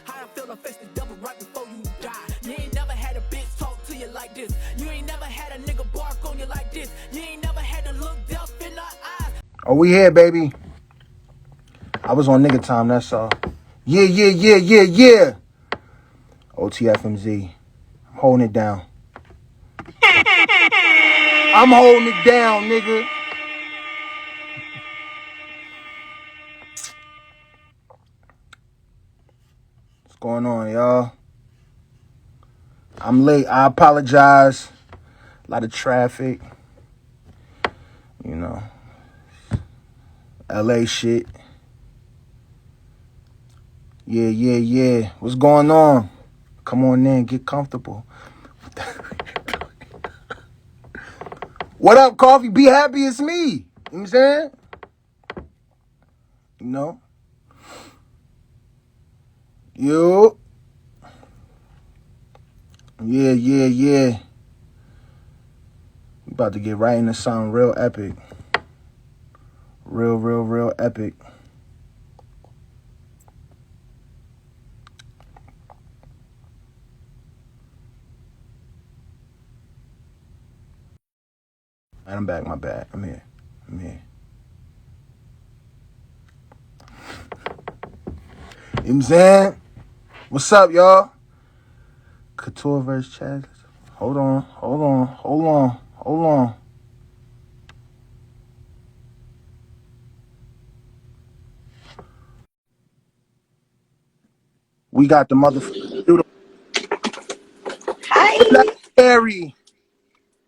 How I feel, I face the devil right before you die. You ain't never had a bitch talk to you like this. You ain't never had a nigga bark on you like this. You ain't never had to look death in the eyes. Oh, we here, baby. I was on nigga time, that's all. Yeah. Otfmz. I'm holding it down. I'm holding it down, nigga. What's going on, y'all? I'm late. I apologize. A lot of traffic. You know. LA shit. Yeah. What's going on? Come on in. Get comfortable. What up, Coffee? Be happy it's me. You know what I'm saying? You know? Yo. Yeah. We about to get right into something real epic. Real epic. And I'm back, my bad. I'm here. You know what I'm saying? What's up, y'all? Couture versus Chaz. Hold on. We got the motherfucker. Hi. Legendary.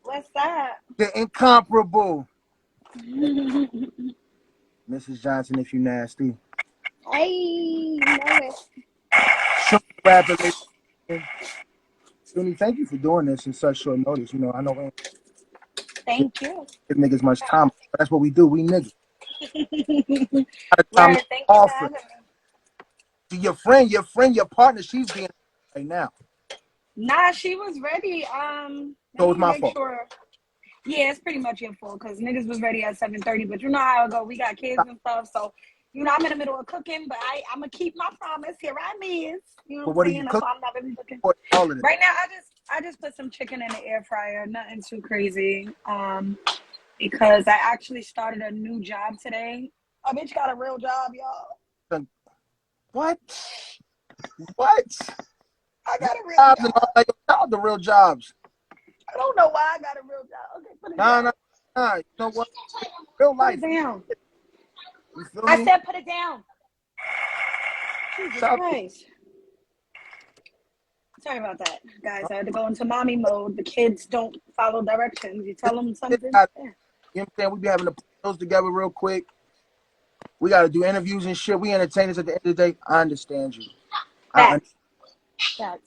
What's up? The incomparable. Mrs. Johnson, if you nasty. Hey, you know it. Shooneral rapper, ladies and gentlemen. Shoonie, thank you for doing this in such short notice. You know, I know we ain't Thank you. give niggas much time, but that's what we do. We niggas. A lot of time Word, thank you for offer. having me. To your friend, your partner, she's being right now. Nah, she was ready. Let So it's me my make fault. sure. Yeah, it's pretty much your fault because niggas was ready at 7:30, but you know how it go. We got kids and stuff, so you know I'm in the middle of cooking, but I'm gonna keep my promise. Here I is. You know But what I'm what are saying? you That's cooking why I'm not really looking. for? All of this. Right now, I just put some chicken in the air fryer. Nothing too crazy. Because I actually started a new job today. A bitch got a real job, y'all. What? What? I got a real Jobs and all job. that. Y'all the real jobs. I don't know why I got a real job. Okay, put it Nah. down. You know what? Real Put it life. down. You feel I me? said put it down. Jesus Shout Christ. Sorry about that, guys. I had to go into mommy mode. The kids don't follow directions. You tell them out. something. You know Yeah. what I'm saying? We be having to put those together real quick. We got to do interviews and shit. We entertainers at the end of the day. I understand you. Facts.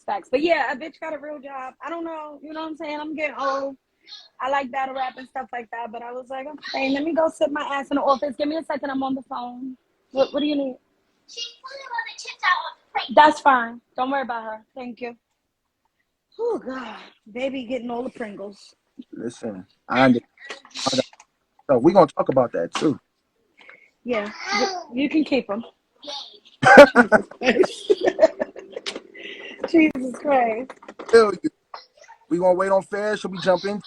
Facts. But yeah, a bitch got a real job. I don't know. You know what I'm saying? I'm getting old. I like battle rap and stuff like that. But I was like, okay, let me go sit my ass in the office. Give me a second. I'm on the phone. What do you need? She's pulling all the chips out of the plate. That's fine. Don't worry about her. Thank you. Oh, God. Baby getting all the Pringles. Listen, I understand. So we're going to talk about that too. Yeah. You can keep them. Jesus Christ. Jesus Christ. We going to wait on Phara? Should we jump in?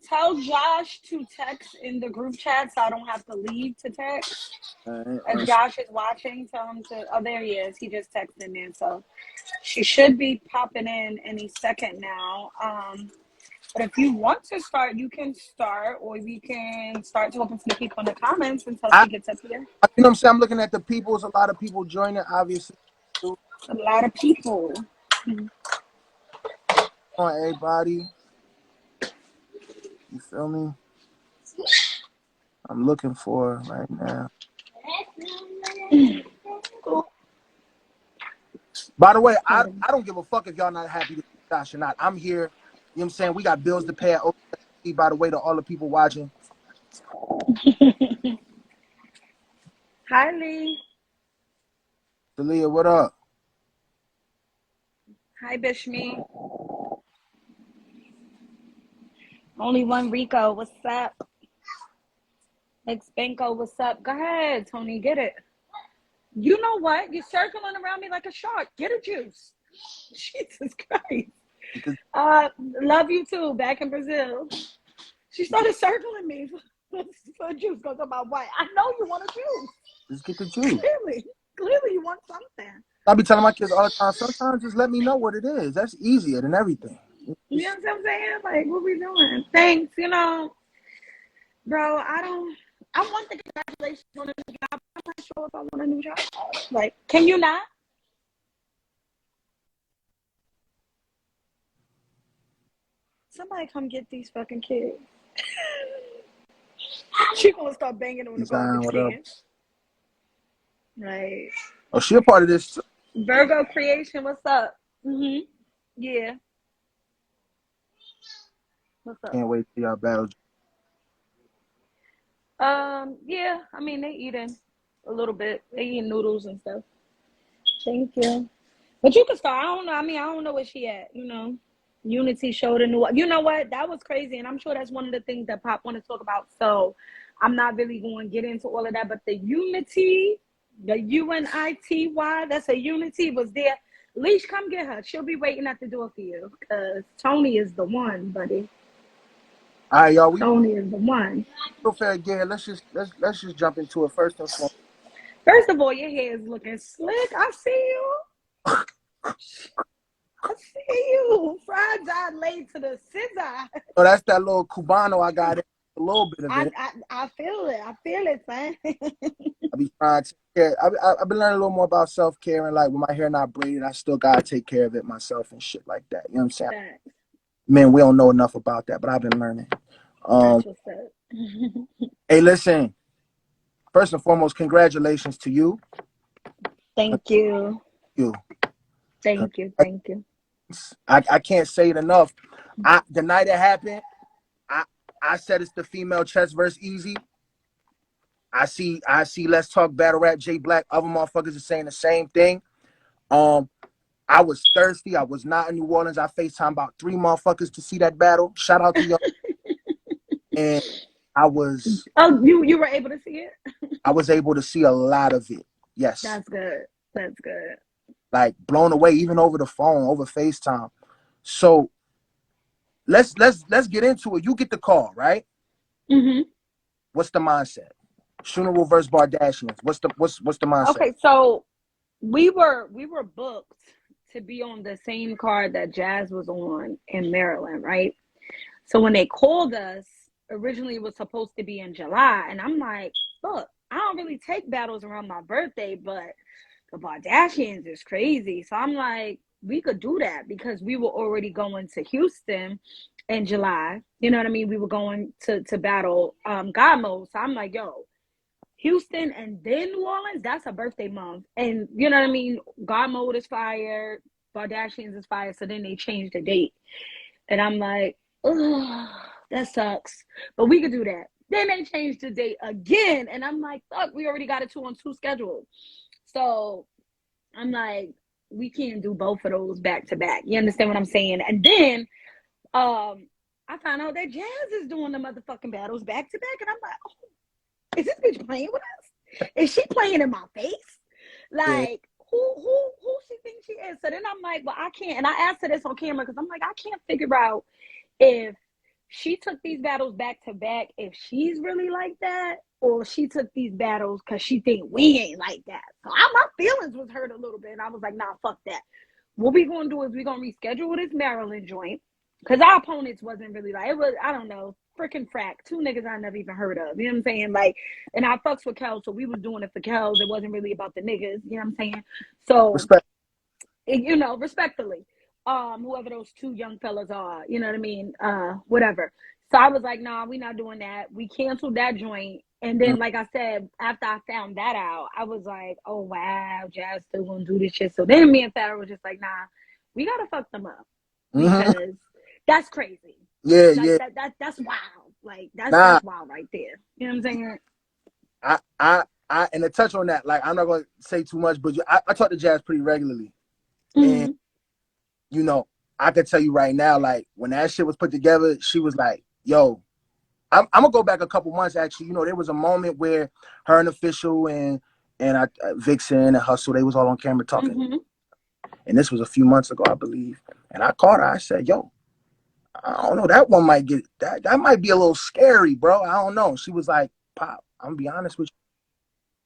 Tell Josh to text in the group chat so I don't have to leave to text. If Josh is watching, tell him to. Oh, there he is. He just texted in, so she should be popping in any second now. But if you want to start, you can start, or we can start talking to the people in the comments until she gets up here. You know what I'm saying? I'm looking at the people. There's a lot of people joining, obviously. A lot of people. On everybody. You feel me? I'm looking for right now. By the way, I don't give a fuck if y'all not happy to see Josh or not. I'm here. You know what I'm saying? We got bills to pay at OTC, by the way, to all the people watching. Hi, Lee. Talia, what up? Hi, Bishmi. Only one Rico. What's up? Ex Benko, what's up? Go ahead, Tony. Get it. You know what? You're circling around me like a shark. Get a juice. Jesus Christ. Because Love you too. Back in Brazil, she started circling me for a juice. Goes about what? I know you want a juice. just get the juice. Clearly, you want something. I be telling my kids all the time, sometimes just let me know what it is. That's easier than everything. You know what I'm saying? Like, what we doing? Thanks. You know, bro. I want the congratulations on a new job. I'm not sure if I want a new job. Like, can you not? Somebody come get these fucking kids. She gonna start banging on the garbage What up? can. Right. Oh, she a part of this. Virgo creation, what's up? Yeah. What's up? Can't wait to y'all battle. Yeah, I mean they eating a little bit. They eating noodles and stuff. Thank you. But you can start. I don't know. I mean, I don't know where she at, you know. Unity showed a new, you know what? That was crazy. And I'm sure that's one of the things that Pop want to talk about. So I'm not really going to get into all of that. But the unity, the UNITY, that's a unity was there. Leash, come get her. She'll be waiting at the door for you. Because Tony is the one, buddy. All right, y'all. Tony is the one. So fair again. Let's just jump into it first and foremost. First of all, your hair is looking slick. I see you. I see you. Fried eye laid to the scissor. So that's that little Cubano I got. A little bit of it. I feel it. I feel it, man. I be trying to take care. I've been learning a little more about self-care, and like when my hair not braided, I still gotta take care of it myself and shit like that. You know what I'm saying? Thanks. Man, we don't know enough about that, but I've been learning. That's what's up. Hey, listen. First and foremost, congratulations to you. Thank you. Thank you. I can't say it enough. The night it happened, I said it's the female chess versus Easy. I see Let's Talk Battle Rap, J Black, other motherfuckers are saying the same thing. I was thirsty. I was not in New Orleans. I FaceTime about 3 motherfuckers to see that battle. Shout out to y'all. And I was... Oh, you were able to see it? I was able to see a lot of it. Yes. That's good. Like blown away, even over the phone, over FaceTime. So let's get into it. You get the call, right? What's the mindset? Shooneral versus Bardashians. What's the mindset? Okay, so we were booked to be on the same card that Jazz was on in Maryland, right? So when they called us, originally it was supposed to be in July, and I'm like, look, I don't really take battles around my birthday, but the Bardashians is crazy. So I'm like, we could do that because we were already going to Houston in July. You know what I mean? We were going to battle God Mode. So I'm like, yo, Houston and then New Orleans, that's a birthday month. And you know what I mean? God Mode is fire, Bardashians is fire. So then they changed the date. And I'm like, ugh, that sucks. But we could do that. Then they changed the date again. And I'm like, fuck, we already got a 2-on-2 schedule. So I'm like, we can't do both of those back to back. You understand what I'm saying? And then I found out that Jazz is doing the motherfucking battles back to back. And I'm like, oh, is this bitch playing with us? Is she playing in my face? Like, who she thinks she is? So then I'm like, well, I can't. And I asked her this on camera because I'm like, I can't figure out if she took these battles back to back, if she's really like that, or she took these battles because she think we ain't like that. So my feelings was hurt a little bit. And I was like, nah, fuck that. What we going to do is we going to reschedule this Maryland joint because our opponents wasn't really like, it was, I don't know, freaking frack. 2 niggas I never even heard of. You know what I'm saying? Like, and I fucks with Kel, so we was doing it for Kels. It wasn't really about the niggas. You know what I'm saying? So, you know, respectfully, whoever those 2 young fellas are, you know what I mean? Whatever. So I was like, nah, we not doing that. We canceled that joint. And then, like I said, after I found that out, I was like, oh, wow, Jazz still gonna do this shit. So then me and Phara was just like, nah, we gotta fuck them up. Because that's crazy. Yeah, like, yeah. That's wild. Like, that's wild right there. You know what I'm saying? I and to touch on that, like, I'm not gonna say too much, but I talk to Jazz pretty regularly. And, you know, I can tell you right now, like, when that shit was put together, she was like, yo, I'm gonna go back a couple months, actually. You know, there was a moment where her and Official and and Viixen and Hustle, they was all on camera talking. Mm-hmm. And this was a few months ago, I believe. And I called her. I said, "Yo, I don't know. That one might get that. That might be a little scary, bro. I don't know." She was like, "Pop, I'm gonna be honest with you.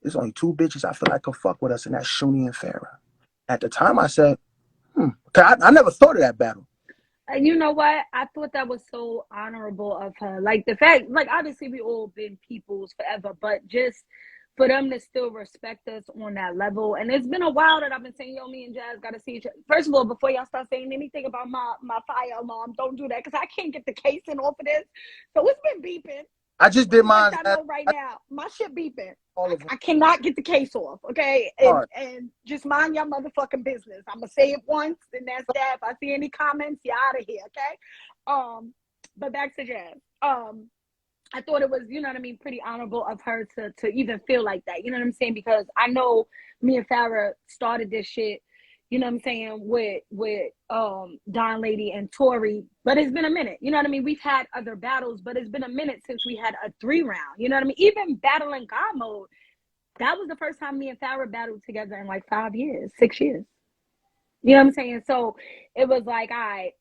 There's only two bitches I feel like could fuck with us, and that's Shoonie and Phara." At the time, I said, I never thought of that battle. And you know what? I thought that was so honorable of her. Like the fact, like obviously we all been peoples forever, but just for them to still respect us on that level. And it's been a while that I've been saying, yo, me and Jazz got to see each other. First of all, before y'all start saying anything about my fire alarm, don't do that because I can't get the casing off of this. So it's been beeping. I just did mine. I know right now, my shit beeping. All of them. I cannot get the case off, okay? And just mind your motherfucking business. I'm gonna say it once, and that's that. If I see any comments, you're out of here, okay? But back to Jazz. I thought it was, you know what I mean, pretty honorable of her to even feel like that. You know what I'm saying? Because I know me and Phara started this shit, you know what I'm saying, with Don Lady and Tori, but it's been a minute. You know what I mean? We've had other battles, but it's been a minute since we had a 3-round. You know what I mean? Even battling God mode, that was the first time me and Phara battled together in like 5 years, 6 years. You know what I'm saying? So it was like, all right,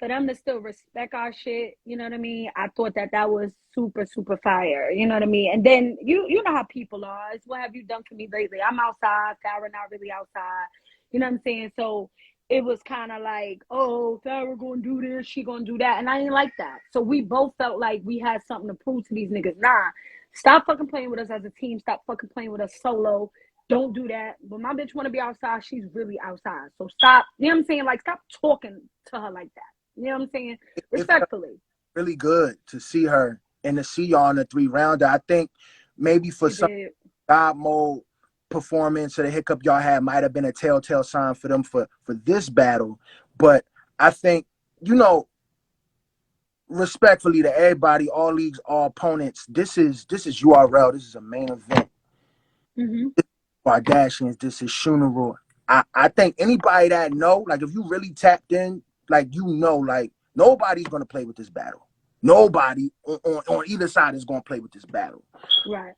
for them to still respect our shit, you know what I mean? I thought that was super, super fire. You know what I mean? And then you know how people are. It's what have you done for me lately? I'm outside, Phara not really outside. You know what I'm saying? So it was kind of like, oh, Phara gonna do this, she gonna do that. And I ain't like that. So we both felt like we had something to prove to these niggas. Nah, stop fucking playing with us as a team. Stop fucking playing with us solo. Don't do that. But my bitch want to be outside. She's really outside. So stop. You know what I'm saying? Like, stop talking to her like that. You know what I'm saying? Respectfully. Really good to see her and to see y'all in the 3-rounder. I think maybe for some God mode performance or the hiccup y'all had might have been a telltale sign for them for this battle. But I think, you know, respectfully to everybody, all leagues, all opponents, this is URL. This is a main event. Mm-hmm. This is Bardashians. This is Shooneral. I think anybody that know, like if you really tapped in, like you know, like nobody's gonna play with this battle. Nobody on either side is gonna play with this battle. Right.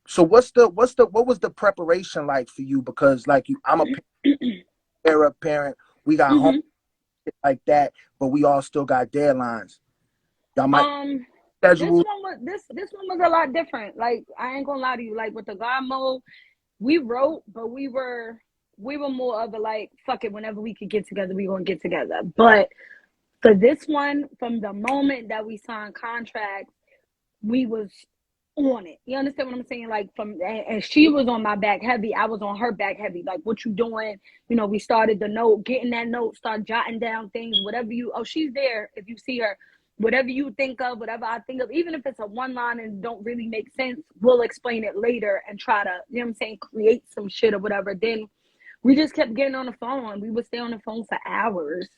So what was the preparation like for you? Because like I'm a parent, we got home like that, but we all still got deadlines. Y'all might schedule. This one was a lot different. Like I ain't gonna lie to you. Like with the God mode, we wrote, but we were more of a like, fuck it, whenever we could get together, we gonna get together. But for this one, from the moment that we signed contracts, we was on it. You understand what I'm saying? Like and she was on my back heavy. I was on her back heavy. Like, what you doing? You know, we started the note, getting that note, start jotting down things, whatever she's there. If you see her, whatever you think of, whatever I think of, even if it's a one line and don't really make sense, we'll explain it later and try to, you know what I'm saying, create some shit or whatever. Then we just kept getting on the phone. We would stay on the phone for hours,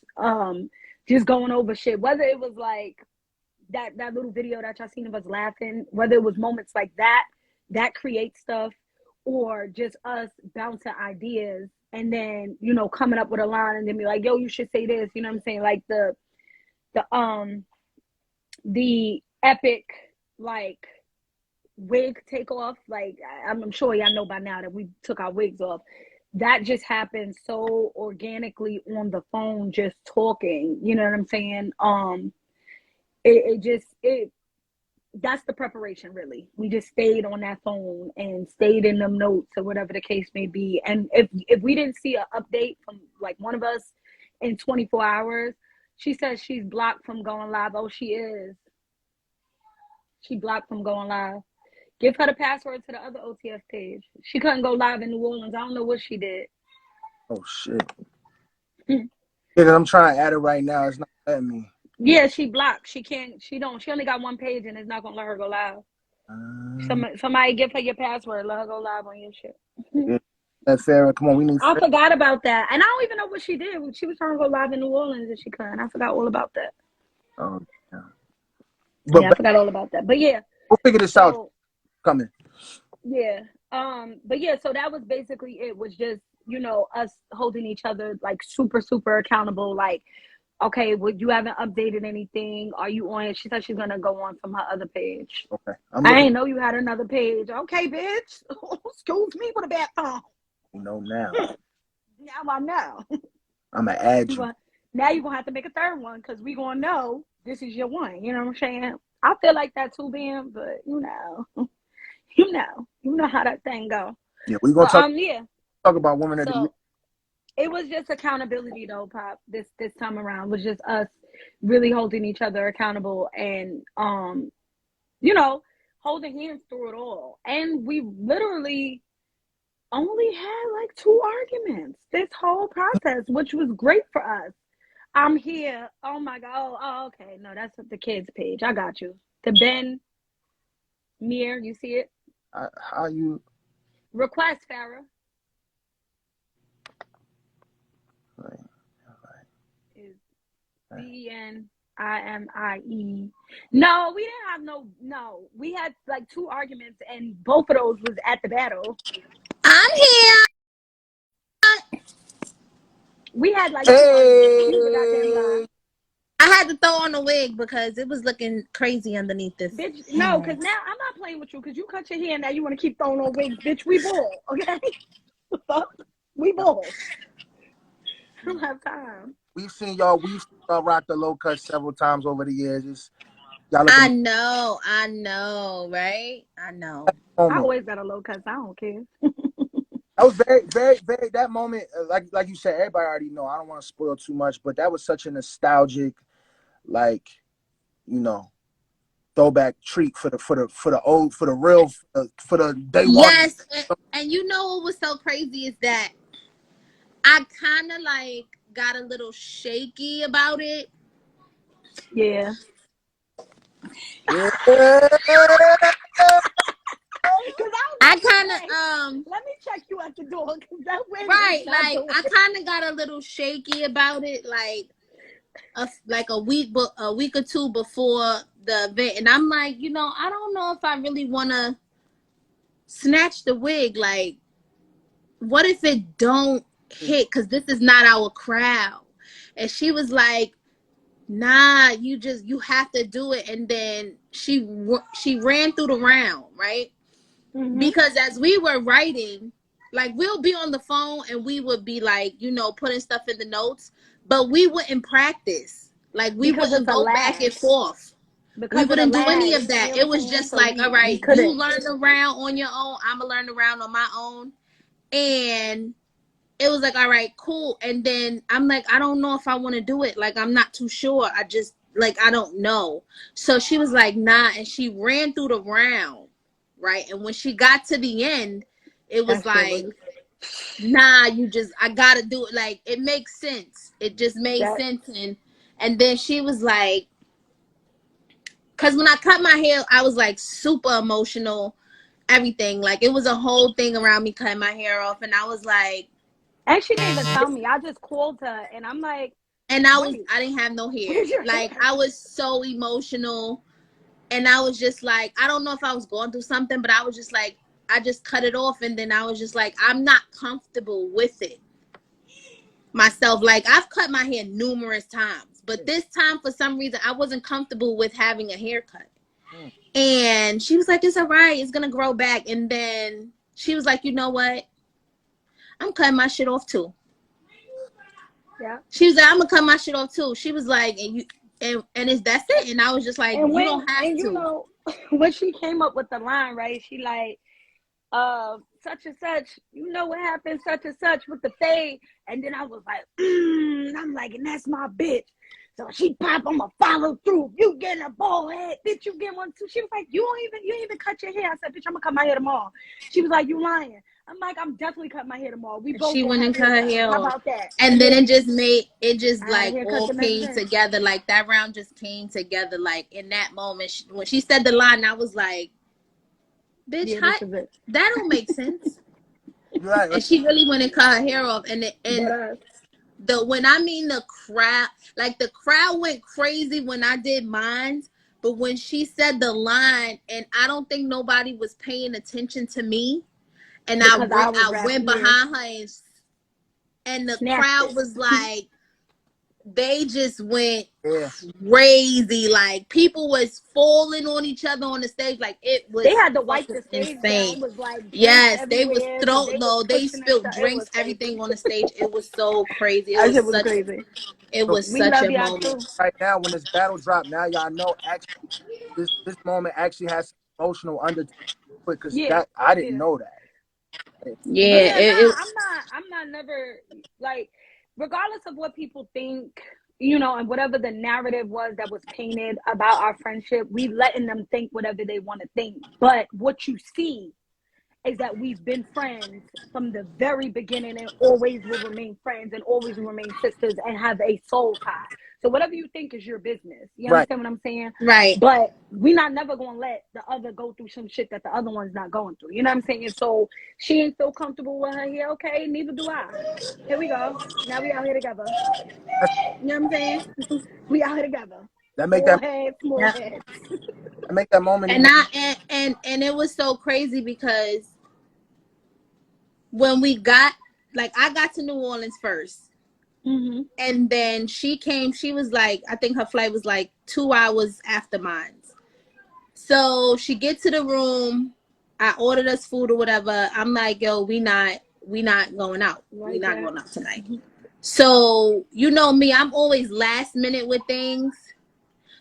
just going over shit. Whether it was like that little video that y'all seen of us laughing, whether it was moments like that creates stuff, or just us bouncing ideas and then, you know, coming up with a line and then be like, yo, you should say this. You know what I'm saying? Like the epic like wig takeoff. Like I'm sure y'all know by now that we took our wigs off. That just happened so organically on the phone, just talking. You know what I'm saying? That's the preparation, really. We just stayed on that phone and stayed in them notes or whatever the case may be. And if we didn't see an update from like one of us in 24 hours, she says she's blocked from going live. Oh, she is. She blocked from going live. Give her the password to the other OTF page. She couldn't go live in New Orleans. I don't know what she did. Oh shit. Yeah, I'm trying to add it right now. It's not letting me. Yeah, she blocked. She can't. She only got one page, and it's not gonna let her go live. Somebody give her your password. Let her go live on your shit. Yeah. That's fair. Come on, we need. I forgot about that, and I don't even know what she did. She was trying to go live in New Orleans, and she couldn't. I forgot all about that. Oh, yeah. I forgot all about that. But yeah, we'll figure this out. Coming. Yeah. But yeah, so that was basically it. Was just, you know, us holding each other like super, super accountable. Like okay, well, you haven't updated anything. Are you on it? She said she's gonna go on from her other page. Okay, I'm I looking. ain't know you had another page. Okay, bitch. Excuse me with a bad phone. You know now. Now I know. I'm gonna add you. Now you're gonna have to make a third one because we gonna know this is your one. You know what I'm saying? I feel like that too, Ben, but you know how that thing go. Yeah, we gonna But talk about women of the year. so it was just accountability though, Pop. This time around was just us really holding each other accountable and holding hands through it all. And we literally only had like 2 arguments this whole process, which was great for us. I'm here. Oh my God. Oh, okay. No, that's the kids page. I got you. The Ben Mir, you see it? How you Request, Phara. right. Is Viixen. No, we didn't have no. We had like 2 arguments and both of those was at the battle. I'm here. We had like 2 arguments. Use the goddamn lie. I had to throw on a wig because it was looking crazy underneath this. Bitch, no, because now I'm not playing with you because you cut your hair and now you want to keep throwing on wigs. Bitch, we ball, okay? We ball. I don't have time. We've seen y'all rock the low cut several times over the years. I know, right? I know. I always got a low cut, so I don't care. That was very, very, very. That moment, like you said, everybody already know. I don't want to spoil too much, but that was such a nostalgic, like, throwback treat for the day one. Yes, and you know what was so crazy is that I kind of like got a little shaky about it. Yeah. I kind of let me check you at the door because that way right, like I kind of got a little shaky about it, like a week or 2 before the event, and I'm like, I don't know if I really want to snatch the wig. Like, what if it don't hit? Because this is not our crowd. And she was like, nah, you have to do it. And then she ran through the round, right? Mm-hmm. Because as we were writing, like, we'll be on the phone and we would be like, putting stuff in the notes, but we wouldn't practice. Like, we wouldn't go back and forth. We wouldn't do any of that. It was just like, all right, you learn the round on your own. I'm going to learn the round on my own. And it was like, all right, cool. And then I'm like, I don't know if I want to do it. Like, I'm not too sure. I just, like, I don't know. So she was like, nah. And she ran through the round, right? And when she got to the end, it was like, nah, I got to do it. Like, it makes sense. It just made sense. And then she was like, because when I cut my hair, I was like super emotional, everything. Like, it was a whole thing around me cutting my hair off. And I was like, and she didn't even tell me. I just called her and I'm like, and I didn't have no hair. Like, I was so emotional. And I was just like, I don't know if I was going through something, but I was just like, I just cut it off. And then I was just like, I'm not comfortable with it myself. Like, I've cut my hair numerous times, but this time, for some reason, I wasn't comfortable with having a haircut. And she was like, it's all right. It's going to grow back. And then she was like, you know what? I'm cutting my shit off too. Yeah. She was like, I'm going to cut my shit off too. She was like, that's it. And I was just like, you don't have to. When she came up with the line, right? She like, such and such, what happened, such and such with the fade. And then I was like, I'm like, and that's my bitch. So she pop, I'm gonna follow through. You getting a bald head, bitch, you get one too. She was like, you ain't even cut your hair. I said, bitch, I'm gonna cut my hair tomorrow. She was like, you lying. I'm like, I'm definitely cutting my hair tomorrow. We both. She went and cut her hair. How about that? And then it like all came together. Like, that round just came together. Like, in that moment, when she said the line, I was like, bitch, that don't make sense. Right. And she really went and cut her hair off. When I mean the crowd, like, the crowd went crazy when I did mine. But when she said the line, and I don't think nobody was paying attention to me, and I went behind her, and the crowd was like, they just went Yeah. crazy. Like people was falling on each other on the stage. Like it They was had to wipe fucking the stage down. insane. It was like drinks Yes, they was everywhere because they was they pushing and spilled stuff. It drinks, was everything crazy. on the stage. It was so crazy. That shit was crazy. It So was We such love a y'all too. moment. right now, when this battle dropped, now y'all know actually this moment actually has some emotional undertone because Yeah, that I didn't yeah. know that. Yeah, Yeah, nah, it I'm not never like, regardless of what people think, you know, and whatever the narrative was that was painted about our friendship, we letting them think whatever they want to think. But what you see is that we've been friends from the very beginning and always will remain friends and always will remain sisters and have a soul tie. So whatever you think is your business. You Right. understand what I'm saying? right. But we not never gonna let the other go through some shit that the other one's not going through. You know what I'm saying? So she ain't feel comfortable with her here. Okay, neither do I. Here we go. Now we out here together. That's, You know what I'm saying? We out here together. that make All that heads, small Yeah. heads. that make that moment And even. and it was so crazy because when we got I got to New Orleans first. Mm-hmm. And then she came, she was like, I think her flight was like 2 hours after mine. So she gets to the room, I ordered us food or whatever. I'm like, yo, we not going out. We Like not that. going out tonight. So you know me, I'm always last minute with things.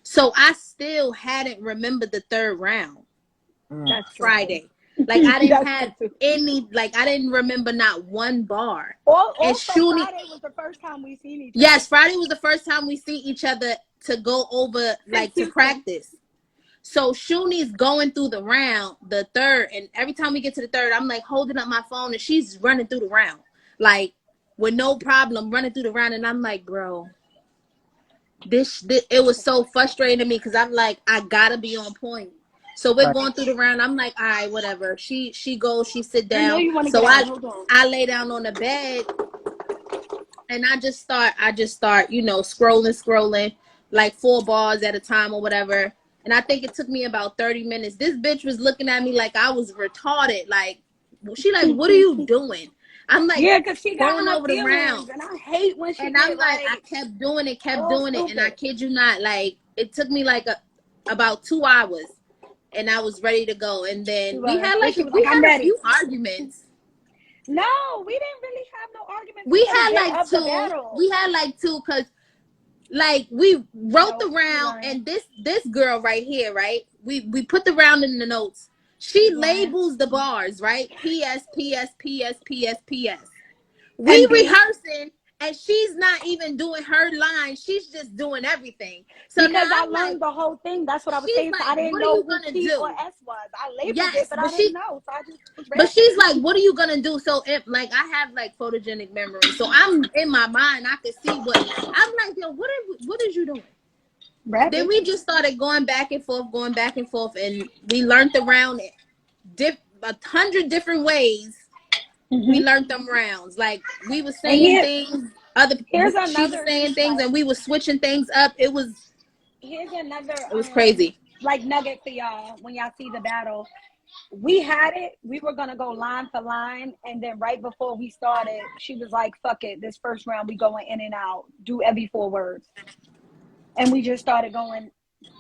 So I still hadn't remembered the third round That's true. Friday. Like I didn't That's have true too. any, like I didn't remember not one bar. And Also, Shoonie, Friday was the first time we seen each other yes, Friday was the first time we see each other to go over, since like to Houston. practice. So Shoonie's going through the round, the third, and every time we get to the third, I'm like holding up my phone and she's running through the round. Like with no problem running through the round. And I'm like, bro, this it was so frustrating to me because I'm like, I gotta be on point. So we're Right. going through the round. I'm like, all right, whatever. She goes, she sit I know down. you want to So get out. Hold on. I lay down on the bed and I just start, you know, scrolling like 4 bars at a time or whatever. And I think it took me about 30 minutes. This bitch was looking at me like I was retarded. Like she like, what are you doing? I'm like Yeah, because she got going her over the round. feelings, and I hate when she And I'm get like, I like kept all doing it. And I stupid. kid you not, like it took me like about 2 hours and I was ready to go. And She then was. Then she was like, we "I'm had a ready." few arguments. No, we didn't really have no arguments We until the had day like of the two. battle. We had like two because like we wrote the No, she round lying. and this girl right here, right? We put the round in the notes. She She lying. labels the bars, right? PS. We NB. rehearsing and she's not even doing her line. She's just doing everything. So now Because I I'm like, learned the whole thing. That's what I was she's saying. So like, I didn't what are know you who gonna P or do? S was. I labeled it, Yes, but I didn't know. So I just was but rapping. she's like, what are you gonna do? So if like I have like photogenic memory, so I'm in my mind, I could see what I'm like. Yo, what is you doing? Then Rapping. we just started going back and forth, and we learned the round 100 different ways. We Mm-hmm. learned them rounds. Like we were And saying things, here's she was another saying things, like and we were switching things up. here's another It was crazy. like nugget for y'all when y'all see the battle. We had it. We were gonna go line for line, and then right before we started, she was like, "Fuck it, this first round we going in and out. Do every 4 words," and we just started going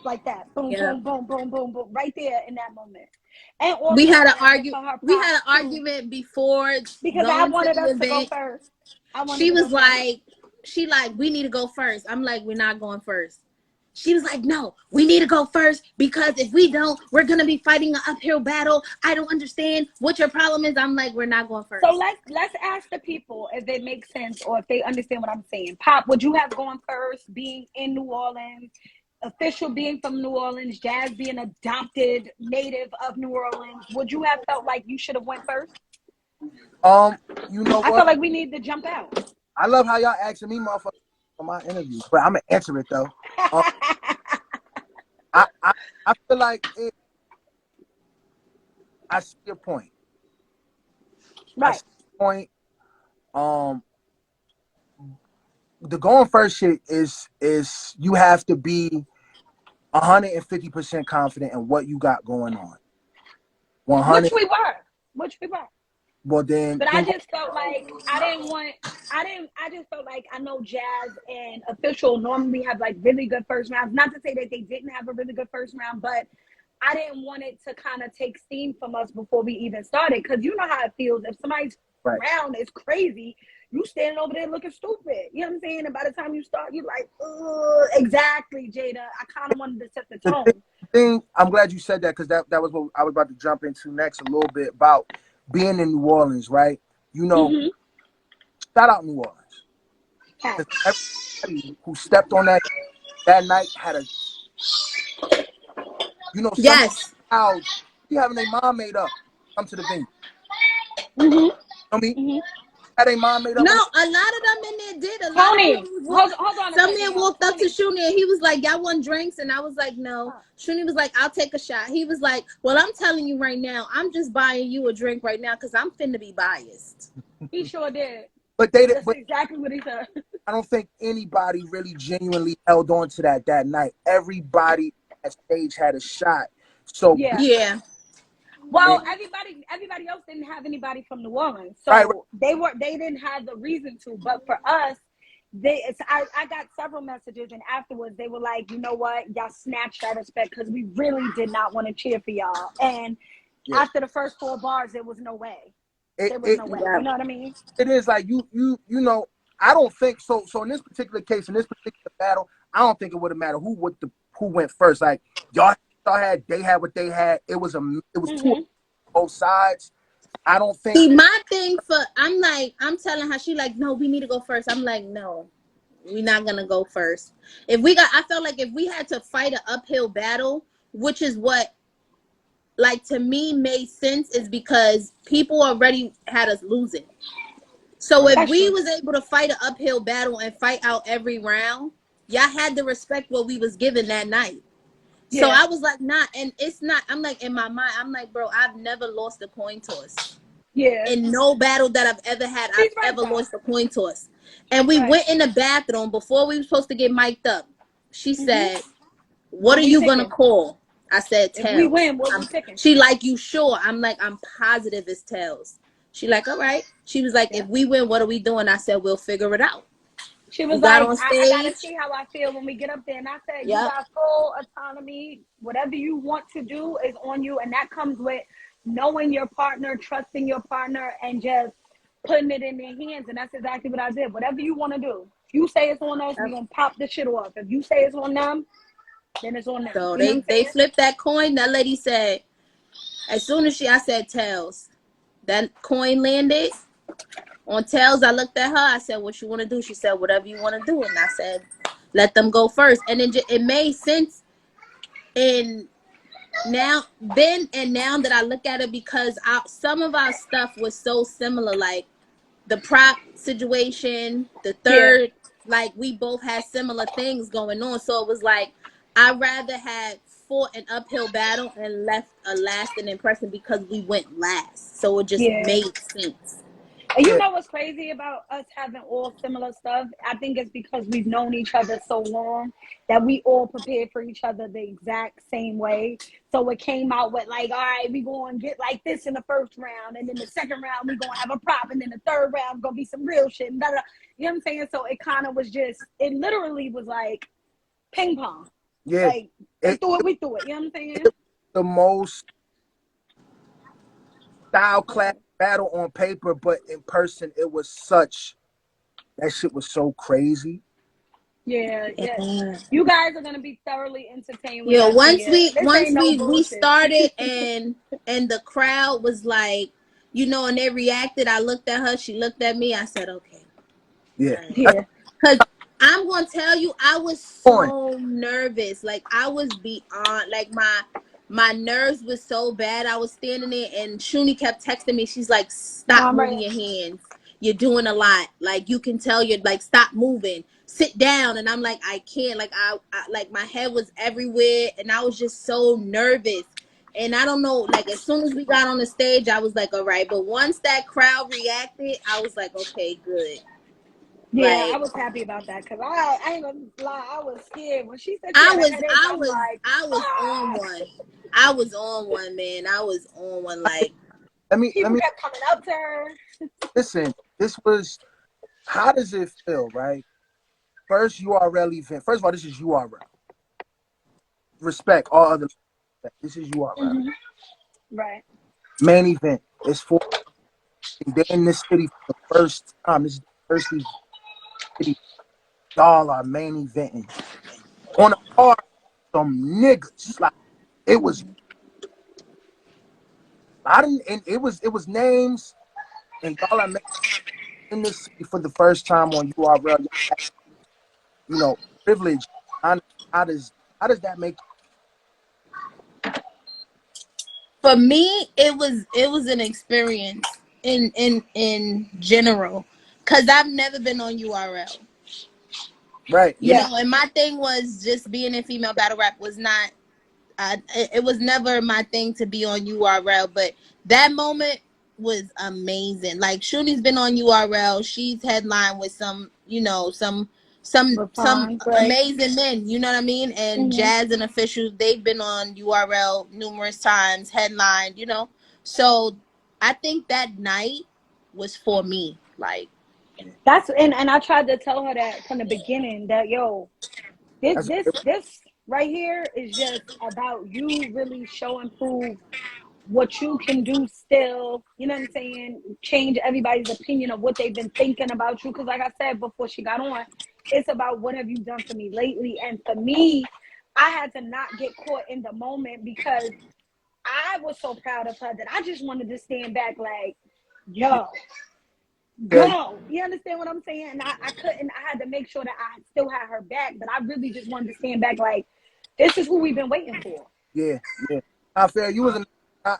like that. Boom, Yeah. boom, boom, boom, boom, boom, right there in that moment. And We also, had an I give her We props had an too argument before because I going to wanted the us to go event. first. I wanted She to go was first. like, we need to go first. I'm like, we're not going first. She was like, no, we need to go first because if we don't, we're gonna be fighting an uphill battle. I don't understand what your problem is. I'm like, we're not going So first. let's ask the people if it makes sense or if they understand what I'm saying. Pop, would you have gone first, being in New Orleans, official being from New Orleans, Jazz being adopted native of New Orleans? Would you have felt like you should have went first? You know I what? felt like we need to jump out. I love how y'all asking me, motherfucker, for my interviews, but I'm gonna answer it though. Um, I feel like I see your point. I Right. see your point. Um, the going first shit is you have to be 150% confident in what you got going on. Which 100. we were. Which we were. Well, then But I just felt like I just felt like I know Jazz and Official normally have like really good first rounds. Not to say that they didn't have a really good first round, but I didn't want it to kind of take steam from us before we even started. Because you know how it feels. If somebody's right. round is crazy, you standing over there looking stupid. You know what I'm saying? And by the time you start, you're like, ugh, exactly, Jada. I kind of wanted to set the tone. Thing, I'm glad you said that because that was what I was about to jump into next a little bit about being in New Orleans, right? You know, shout out New Orleans. Because everybody who stepped on that night had a, you know, some how you having their mom made up come to the venue. You know me? Had a mom made up. No, a lot of them in there did. Tony, hold on. Some man walked up to Shooneral and he was like, "Y'all want drinks?" And I was like, "No." Shooneral was like, "I'll take a shot." He was like, "Well, I'm telling you right now, I'm just buying you a drink right now because I'm finna be biased." He sure did. But they did. That's exactly what he said. I don't think anybody really genuinely held on to that night. Everybody at stage had a shot. So yeah. Well, everybody else didn't have anybody from New Orleans, so right. they didn't have the reason to. But for us, I got several messages, and afterwards they were like, you know what, y'all snatched that respect because we really did not want to cheer for y'all. And after the first 4 bars, there was no way. There was no way. You know what I mean? It is like you know. I don't think so. So in this particular case, in this particular battle, I don't think it would have mattered who went first. Like they had what they had. It was two on both sides. I don't think. See, my thing I'm telling her, she like, no, we need to go first. I'm like, no, we're not gonna go first. I felt like if we had to fight an uphill battle, which is what, like, to me made sense, is because people already had us losing. So if we was able to fight an uphill battle and fight out every round, y'all had to respect what we was given that night. Yeah. So I was like, nah, and it's not, I'm like, in my mind, I'm like, bro, I've never lost a coin toss. Yeah. In no battle that I've ever had, I've lost a coin toss. And we went in the bathroom before we were supposed to get mic'd up. She said, what are you going to call? I said, tails. If we win, what we picking? She like, you sure? I'm like, I'm positive it's tails. She like, all right. She was like, if we win, what are we doing? I said, we'll figure it out. She was like, I gotta see how I feel when we get up there. And I said, you got full autonomy. Whatever you want to do is on you. And that comes with knowing your partner, trusting your partner, and just putting it in their hands. And that's exactly what I did. Whatever you want to do. If you say it's on us, we're going to pop the shit off. If you say it's on them, then it's on them. So they flipped that coin. That lady said, as soon as I said tails, that coin landed on tails. I looked at her. I said, what you want to do? She said, whatever you want to do. And I said, let them go first. And then it made sense. And now that I look at it, because some of our stuff was so similar, like the prop situation, the third, like we both had similar things going on. So it was like, I'd rather had fought an uphill battle and left a lasting impression because we went last. So it just made sense. And you know what's crazy about us having all similar stuff? I think it's because we've known each other so long that we all prepared for each other the exact same way. So it came out with like, all right, we going to get like this in the first round. And then the second round, we going to have a prop. And then the third round, going to be some real shit. And you know what I'm saying? So it kind of was just, it literally was like ping pong. Yeah. Like, we threw it. You know what I'm saying? The most style class battle on paper, but in person, it was that shit was so crazy. Yeah. You guys are gonna be thoroughly entertained. Yeah, once we started and the crowd was like, you know, and they reacted. I looked at her, she looked at me. I said, okay. Yeah. Because I'm gonna tell you, I was so nervous. Like I was beyond, like my nerves was so bad. I was standing there and Shuni kept texting me. She's like, stop moving your hands. You're doing a lot. Like you can tell you're like, stop moving. Sit down. And I'm like, I can't. Like I like my head was everywhere and I was just so nervous. And I don't know, like as soon as we got on the stage, I was like, all right. But once that crowd reacted, I was like, okay, good. Yeah, like, I was happy about that because I ain't gonna lie, I was scared when she said I was like, on one. I was on one, man. I was on one. Like People kept coming up to her. listen. This was, how does it feel, right? First URL event. First of all, this is URL. Respect all other. This is URL. Mm-hmm. Right. Main event. It's for. They're in this city for the first time. This is the first city. Y'all are main eventing on a card. Some niggas like it was. I didn't. And it was names, and y'all are in this city for the first time on URL. You know, privilege. How does that make? For me, it was an experience in general, because I've never been on URL. Right. You Yeah. know, and my thing was just being in female battle rap was not. It was never my thing to be on URL, but that moment was amazing. Like Shoonie's been on URL. She's headlined with some, you know, some Fine, right. amazing men. You know what I mean? And Mm-hmm. Jazz and Officials, they've been on URL numerous times, headlined. You know, so I think that night was for me. Like That's and I tried to tell her that from the beginning that That's this right here is just about you really show and prove what you can do still, you know what I'm saying? Change everybody's opinion of what they've been thinking about you. Because like I said before she got on, it's about what have you done for me lately. And for me, I had to not get caught in the moment because I was so proud of her that I just wanted to stand back like, yo, yeah, go. You understand what I'm saying? And I couldn't, I had to make sure that I still had her back, but I really just wanted to stand back like, this is who we've been waiting for. yeah. I feel you was I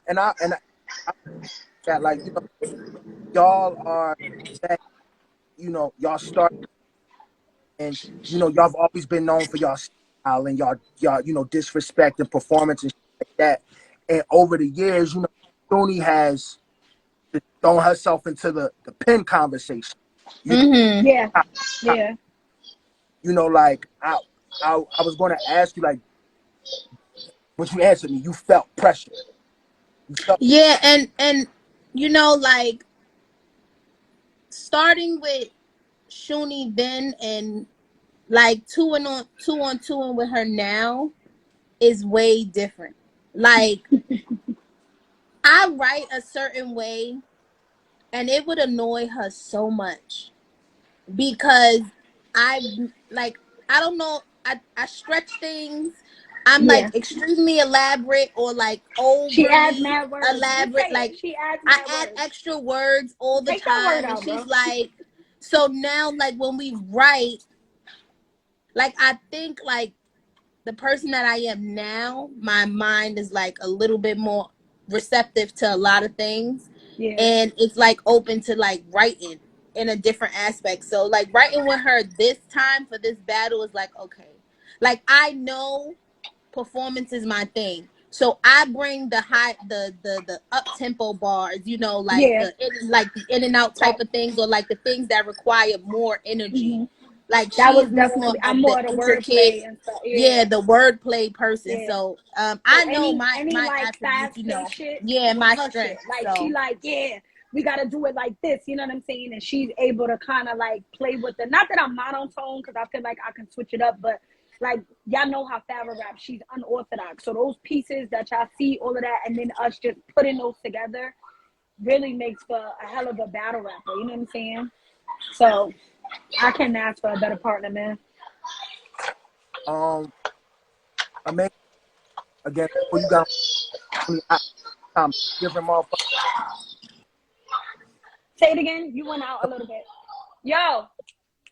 that like y'all are that y'all start and y'all have always been known for y'all style and y'all disrespect and performance and shit like that. And over the years, Shuni has thrown herself into the pen conversation. mm-hmm. Yeah. Yeah. Like I was going to ask you like, but you answered me. You felt pressure. You felt Yeah, and like starting with Shuni then and like two on two and with her now is way different. Like I write a certain way and it would annoy her so much because I like I don't know, I stretch things. I'm Yeah. like extremely elaborate or like She adds overly mad words. Just say elaborate. it. Like She adds I mad add words. extra words all the Take that word time and out, she's bro. like, so now like when we write, like I think like the person that I am now, my mind is like a little bit more receptive to a lot of things. Yeah. And it's like open to like writing in a different aspect. So like writing with her this time for this battle is like, okay. Like I know performance is my thing. So I bring the up tempo bars, like Yeah. like the in and out Right. type of things, or like the things that require more energy. Mm-hmm. Like That was she's more definitely. I'm of the more of the intricate, wordplay and stuff. yeah, Yeah. the wordplay person. Yeah. So So I know any my like attributes, fast paced shit yeah, was my her shit. strength. Like she So like, yeah, we gotta do it like this. You know what I'm saying? And she's able to kind of like play with the. Not that I'm monotone because I feel like I can switch it up, but like y'all know how Phara rap. She's unorthodox. So those pieces that y'all see, all of that, and then us just putting those together really makes for a hell of a battle rapper. You know what I'm saying? So I can't ask for a better partner, man. amazing. Again, before you got different motherfuckers. Say it again. You went out a little bit. Yo, I'm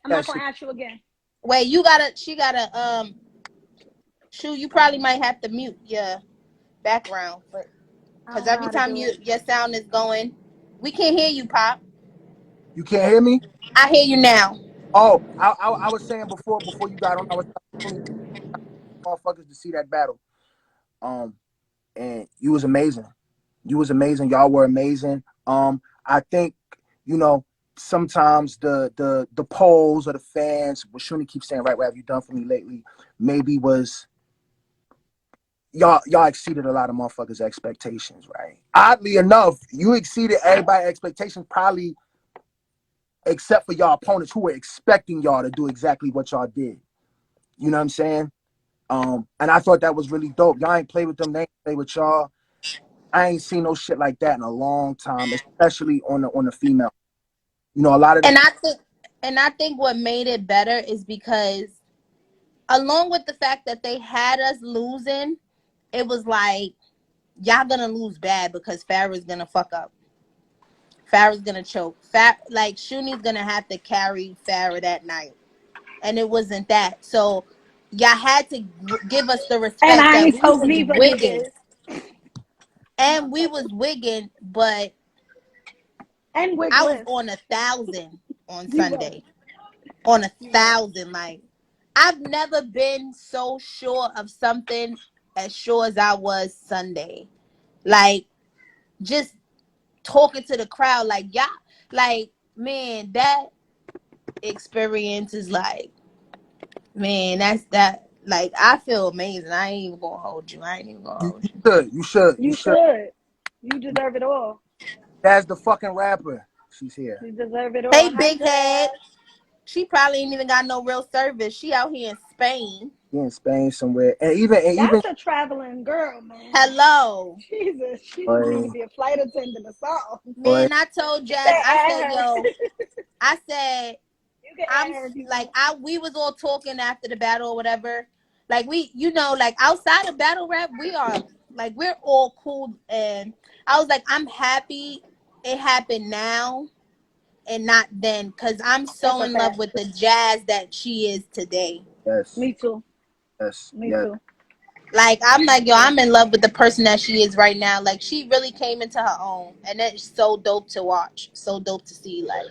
That not shit. gonna ask you again. wait, she gotta Shu, you probably might have to mute your background, but I because don't know every how to time do it. your sound is going, we can't hear you, Pop. You can't hear me? I hear you now. Oh, I was saying before you got on, I was telling motherfuckers to see that battle. And you was amazing. You was amazing. Y'all were amazing. I think, you know, sometimes the polls or the fans, what Shuni keeps saying, right, what have you done for me lately, maybe was, y'all exceeded a lot of motherfuckers' expectations, right? Oddly enough, you exceeded everybody's expectations, probably except for y'all opponents who were expecting y'all to do exactly what y'all did. You know what I'm saying? And I thought that was really dope. Y'all ain't play with them, they ain't play with y'all. I ain't seen no shit like that in a long time, especially on the female. You know, a lot of the And I think what made it better is because, along with the fact that they had us losing, it was like, y'all gonna lose bad because Phara's gonna fuck up. Phara's gonna choke. Like Shoonie's gonna have to carry Phara that night, and it wasn't that. So y'all had to give us the And respect I that ain't we told was neither wigging, niggas. and we was wigging, but And I was wigless. on 1,000 on You was. Sunday. On You was. 1,000, like I've never been so sure of something as sure as I was Sunday. Like, just talking to the crowd, like, y'all, like, man, that experience is like, man, that's that. Like, I feel amazing. I ain't even gonna hold you. I ain't even gonna hold you. you should. You should. You deserve it all. That's the fucking rapper. She's here. You deserve it all. Hey, Hi, big head. Jazz. She probably ain't even got no real service. She out here in Spain. She in Spain somewhere, and even. That's a traveling girl, man. Hello. Jesus, she just need to Boy, be a flight attendant or something. boy, Man, I told You Jazz, can I add said, her. yo, I said, You can I'm add her if you like, want. we was all talking after the battle or whatever. Like, we, you know, like outside of battle rap, we are like, we're all cool. And I was like, I'm happy it happened now and not then, because I'm That's so a in love fact. with the Jazz that she is today. yes, Me too. yes, Me yes. too. Like, I'm like, yo, Yeah, I'm in love with the person that she is right now. Like, she really came into her own. And it's so dope to watch. So dope to see. Like,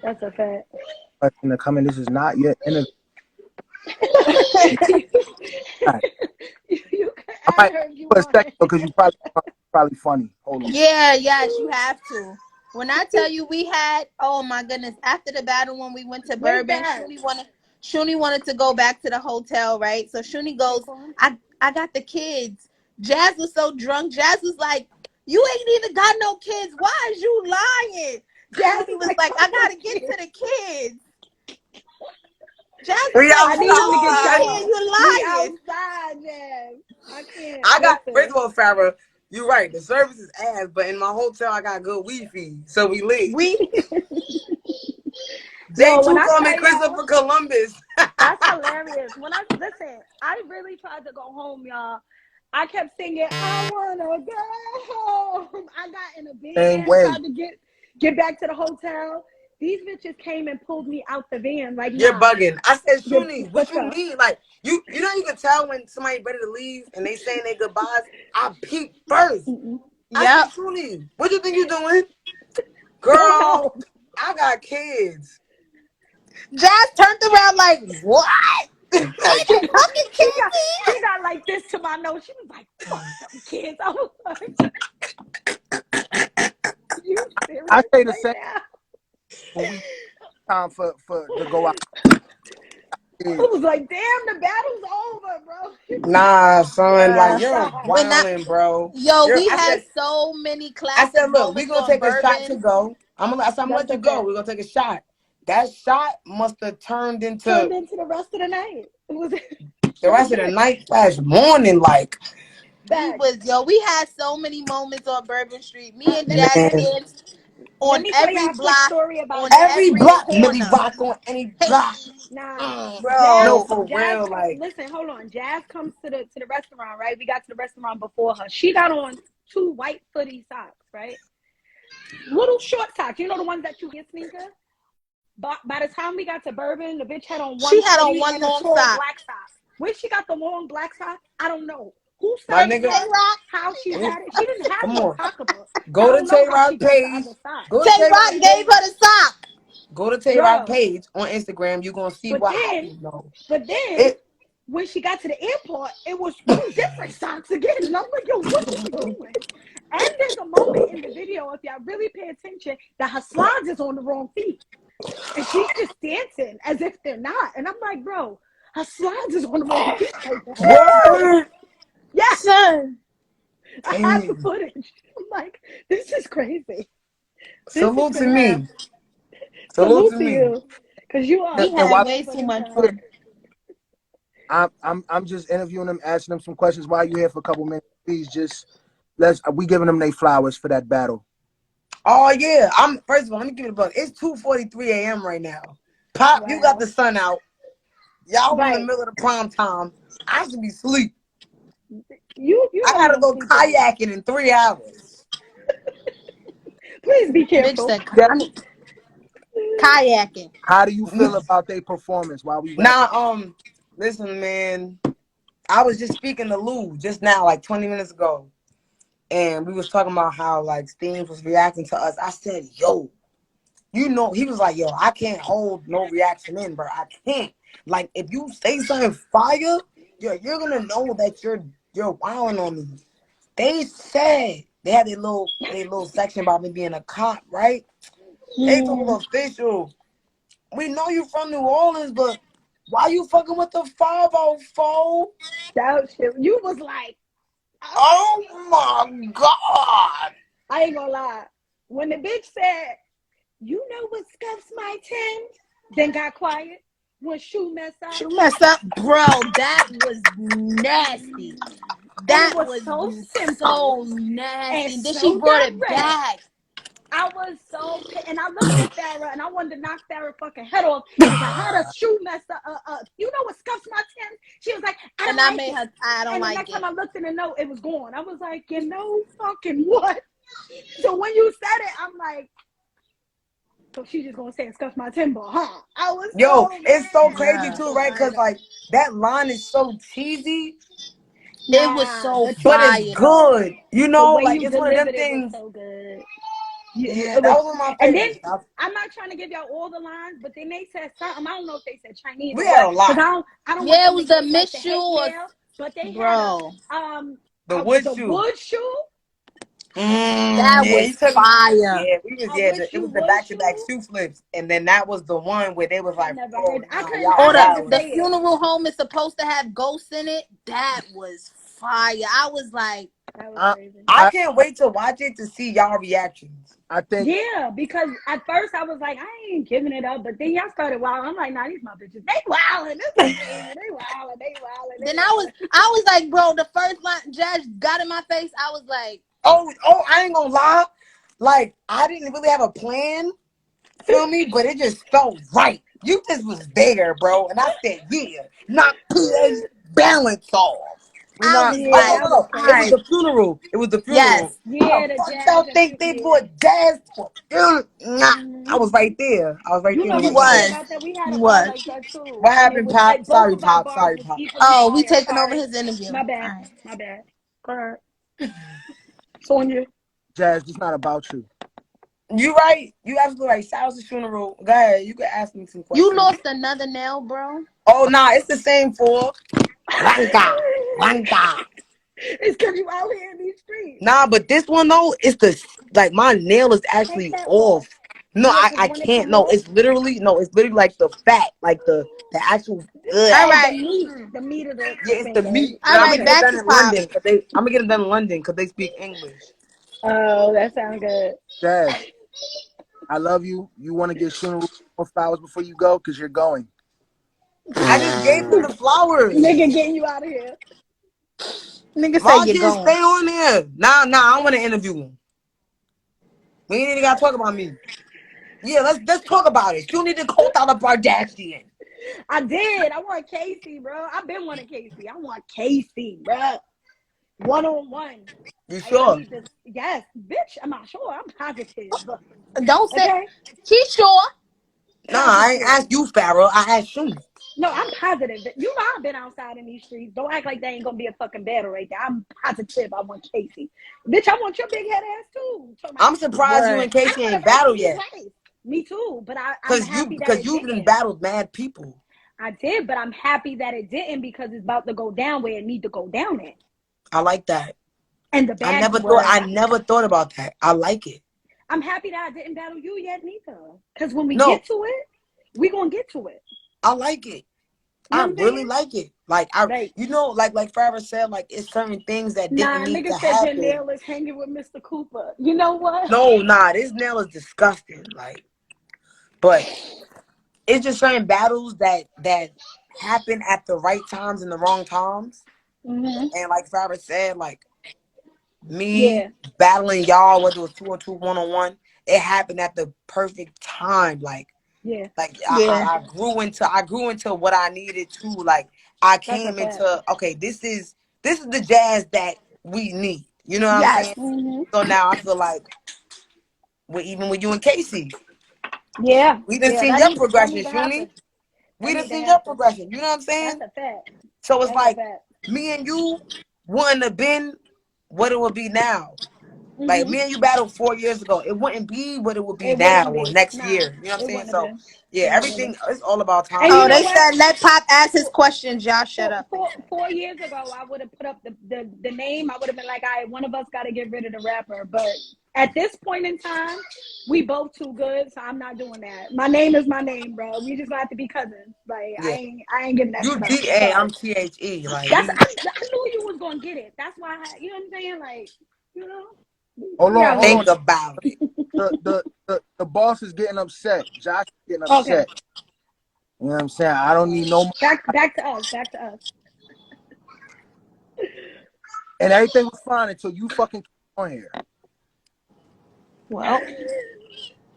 that's a fact. Question to come in. This is not your interview. You can I add might her if you for a want. second because you probably funny. Hold on. yeah, yes, you have to. When I tell you we had, oh my goodness, after the battle when we went to Where's Bourbon, that? Shuni wanted to go back to the hotel, right? So Shuni goes, Taquan? I got the kids. Jazz was so drunk. Jazz was like, you ain't even got no kids. Why is you lying? Jazz Shuni is was like, like, I fuck no gotta get kid. to the kids. Jazz was We like, I need him to get you outside. lying, y'all. you We lying. outside, Jazz. I can't. I got, first Listen. of all, Phara, you're right. The service is ass, but in my hotel, I got good Wi-Fi, so we lit. We Yo, when J2 I called me tell y'all, Christopher Columbus. that's hilarious. When I listen, I really tried to go home, y'all. I kept singing, I wanna go home. I got in a Same van, way. tried to get back to the hotel. These bitches came and pulled me out the van. Like, You're nah, bugging. I said, you Shuni, what what's you up? mean? Like, you know you can tell when somebody ready to leave and they saying their goodbyes. I peeped first. Mm-mm. I said, Yep. Shuni, what you think you doing? Don't Girl, know. I got kids. Jazz turned around like, what? Ain't no fucking She kids got here. she got like this to my nose. She was like, fuck them kids. I was like, you I serious say the right same now? when we time for to go out. I was like, damn, the battle's over, bro. Nah, son, like Bruh. you're Outside. When I, wilding, bro. yo, You're. we had so many I classic said, look, we're moments gonna on take a shot to Bourbon. go. I'm gonna That's let you a go. fact. We're gonna take a shot. That shot must have turned Turned into into the rest of the night. It was the sure rest of the did. night slash morning. Like, Facts. We had so many moments on Bourbon Street. Me and Let me Jazz tell man, danced let on me tell every y'all a quick block, story about on Jazz every every coming block, to the Millie corner. Rock on any Hey, block. nah. No, bro. for real. Like, Listen, hold on. Jazz comes to the restaurant, right? We got to the restaurant before her. She got on two white footy socks, right? Little short socks. You know the ones that you get sneaker? But by the time we got to Bourbon, the bitch had on She one had on footy one and a long tall sock. black sock. Where she got the long black sock, I don't know. Who my served nigga, her? Tay-Rock. How she had it? She didn't have come no on. pocketbook. I Go to don't know Tay how she Rock got the page. other sock. Go to Tay Tay-Rock Rock gave page. her the sock. Go to Tay Rock Bro. page on Instagram. You're gonna see But what then, happened, though. but then It when she got to the airport, it was two different socks again. And I'm like, yo, what is she doing? And there's a moment in the video, if y'all really pay attention, that her slides is on the wrong feet. And she's just dancing as if they're not. And I'm like, bro, her slides is on the wrong feet right now. word. Yes, Son. I have the Damn. footage. I'm like, this is crazy. This is Salute to gonna have me. Salute salute to to me. you, cause you are a He And funny had while way too motherfucking much time. fun. I'm just interviewing them, asking them some questions. While you here for a couple minutes, please just we giving them their flowers for that battle. Oh yeah. First of all, let me give it a buzz. It's 2:43 a.m. right now. Pop, you got Wow. the sun out. Y'all in the Right. middle of the prime time. I should be asleep. You I know you gotta don't go sleep enough. kayaking in 3 hours. Please be Bitch careful. said, Yeah. kayaking. How do you feel about their performance while we wrap? Now, listen, man. I was just speaking to Lou just now, like 20 minutes ago, and we was talking about how like Steams was reacting to us. I said, "Yo, you know," he was like, "Yo, I can't hold no reaction in, bro. I can't. Like, if you say something fire, you're gonna know that you're wilding on me." They said they had their little section about me being a cop, right? They told the official, "We know you from New Orleans, but why you fucking with the 504?" That shit. You was like, Oh my God. I ain't gonna lie. When the bitch said, "You know what scuffs my tend," then got quiet. When shoe mess up, She messed up, bro. That was nasty. and it That was was so simple so nasty. and And then she so brought it direct. back. I was so pissed. And I looked at Phara and I wanted to knock Phara's fucking head off. I was like, how does shoe mess up? You know what scuffs my tin? She was like, I And don't I like made it. her, I don't And the like next it. time I looked in the note, it was gone. I was like, you know fucking what? So when you said it, I'm like, so she just gonna say scuff my timber, huh? I was Yo, so it's so mad. crazy Yeah. too, right? I Cause know. like that line is so cheesy, It was Nah, so the but it's fire truth. though. good. You The know, way like you it's one of them delivered it was things. so good. Yeah, It that was, was one of my and then favorites. I'm not trying to give y'all all the lines, but then they said something. I don't know if they said Chinese We or had what, a because lot. I don't want Yeah, it them to was the get like Miss the Shoe hate or mail. But they had bro. The wood the shoe. wood shoe. That Yeah, was you took. fire. Yeah, we was. I Yeah, wish it you was the would back-to-back shoe. shoe flips, and then that was the one where they was I like, never "Oh, heard. nah, I Or y'all had to the wildin'." say it. funeral home is supposed to have ghosts in it. That was fire. I was like, That was I crazy. I I can't wait to watch it to see y'all reactions. I think Yeah, because at first I was like, I ain't giving it up, but then y'all started wilding. I'm like, nah, these my bitches. They wilding. This is crazy. They wilding. They wilding. They then wilding. I was like, bro, the first line Judge got in my face. I was like, Oh, I ain't gonna lie. Like, I didn't really have a plan, feel me? But it just felt right. You just was there, bro. And I said, yeah, knock PA's balance off. You I know, was Yeah, oh, like, that no, was no. all It was crazy. right, the funeral. It was the funeral. yes, How Yeah, the the fuck jazz y'all and think they yeah. brought jazz for Nah, I Mm-hmm. was right there. I was right You there know when you it what's funny happened. was, about that? We had you a bar was. like that too, What and it happened, was Pop? both Sorry, of our Pop. bars Sorry, was Pop. equally Oh, we fire. taking over Sorry, his interview. my All bad, right. my bad. Go ahead, Sonya. Jazz, it's not about you. You right. You absolutely right. Shout out to Shooneral. Go ahead. You can ask me some You questions. lost another nail, bro. Oh, nah, it's the same for Wanga. Wanga. It's because you out here in these streets. Nah, but this one though, it's the like my nail is Take actually that off. off. No, Yeah, I, because I when it can't. come No, off, it's literally like the fat, like the actual. All oh, right, the meat of the Yeah, it's the finger. meat. all And I'm right. gonna get it Okay. Back done to in Pop. London because I'm gonna get it done in London because they speak English. Oh, that sounds good. Jazz, I love you. You want to get Shooneral more flowers before you go because you're going. I just gave him the flowers. Nigga getting you out of here. Nigga say you're Marcus, stay going. on there. Nah, I want to interview him. We ain't even gotta talk about me. Yeah, let's talk about it. You need to quote out a Bardashian. I did. I want Casey, bro. I've been wanting Casey. I want Casey, bro. 1-on-1. You All y'all sure? need to, yes, bitch. I'm not sure. I'm positive. Don't say. Okay, She's sure. Nah, I ain't positive. asked you, Pharaoh. I asked Shun. No, I'm positive. You know I've been outside in these streets. Don't act like that ain't gonna be a fucking battle right there. I'm positive. I want Casey, bitch. I want your big head ass too. Talking about, I'm surprised you Word. and I Casey don't want ain't to fight you battled yet. twice. Me too, but I'm Cause happy that it you've been didn't. battled mad people. I did, but I'm happy that it didn't because it's about to go down where it need to go down at. I like that. And the I bad never thought word. I never thought about that. I like it. I'm happy that I didn't battle you yet neither. Because when we No, get to it, we gonna get to it. I like it. You know I what I'm really saying? like it. Like Right. like Phara said, like it's certain things that didn't Nah, need to nigga said your happen. nail is hanging with Mr. Cooper. You know what? No, nah, this nail is disgusting. Like, but it's just certain battles that happen at the right times and the wrong times. Mhm. And like Phara said, like me Yeah. battling y'all, whether it was 2-on-2, 1-on-1, it happened at the perfect time. Yeah. Like Yeah. I grew into what I needed to. Like I That's a came fact. into, okay, this is the jazz that we need. You know what I'm Yes. saying? Mhm. So now I feel like even with you and Casey, Yeah. we done Yeah. seen That your need progression, to Shoonie. happen. We That done need to seen your happen. progression. You know what I'm That's saying? a fact. So it's That's a like fact. me and you wouldn't have been what it would be now. Like Mhm. me and you battled 4 years ago. It wouldn't be what it would be It now wouldn't or be. next Nah. year. You know what I'm It saying? wouldn't have So been. yeah, It wouldn't have everything been. is all about And you Oh, timing. know they what? said let Pop ask his Four, questions. Y'all shut up. 4 years ago, I would have put up the name. I would have been like, all right, one of us got to get rid of the rapper. But at this point in time, we both too good, so I'm not doing that. My name is my name, bro. We just have to be cousins. Like Yeah. I ain't getting that You shit up. DA, Sorry. I'm THE. Like That's we I knew you was gonna get it. That's why you know what I'm saying. Like you know, Hold we on, out hold here. on. think about it. The boss is getting upset. Josh is getting Okay, upset. You know what I'm saying? I don't need no more. back to us. Back to us. And everything was fine until you fucking came on here. Well,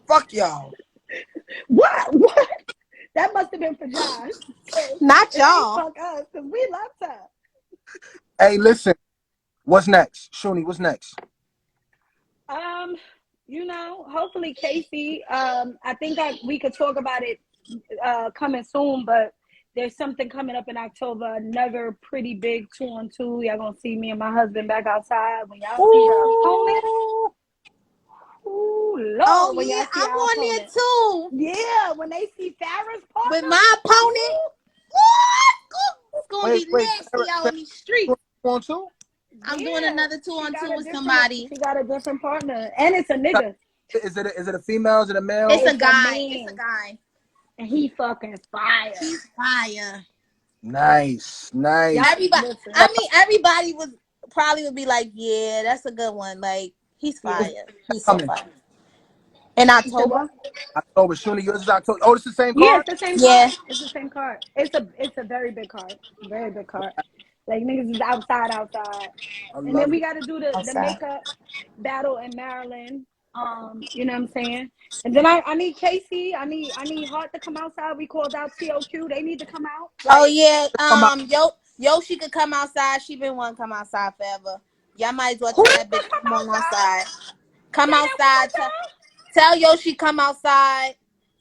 Fuck y'all. What? What? That must have been for Josh. Cause not it ain't y'all. fuck us. Cause we love her. Hey, listen. What's next? Shoonie, what's next? Hopefully Casey. I think we could talk about it coming soon, but there's something coming up in October. Another pretty big 2-on-2. Y'all gonna see me and my husband back outside when y'all see her opponent. Ooh. Ooh, Oh Lord, when yeah, y'all see I'm our on there opponent. too Yeah, when they see Phara's with partner. my opponent. Ooh, What? It's gonna be Wait. nasty out in these streets. On two? I'm doing yeah, another she got 2-on-2 a with different. somebody. She got a different partner, and it's a nigga. Is it a female? Is it a It's male? a It's a guy. It's a man, guy. and he fucking fire. He's fire. Nice. Y'all Everybody. listen. I mean, everybody would probably would be like, yeah, that's a good one. Like he's Yeah. fire. He's so Coming. fire. In You said October. what? October. Shoonie, yours is October. Oh, it's the same Yeah, card? it's the same Yeah. card. It's the same card. It's a very big card. Very big card. Like niggas is outside. I And then love we it. got to do the Outside. makeup battle in Maryland. You know what I'm saying? And then I need Casey. I need Hart to come outside. We called out TOQ. They need to come out. Oh Like yeah. Come out. Yoshi could come outside. She been wanting to come outside forever. Y'all might as well who tell that could bitch come come on outside? outside. Come Say that one outside. more time. Tell Yoshi come outside.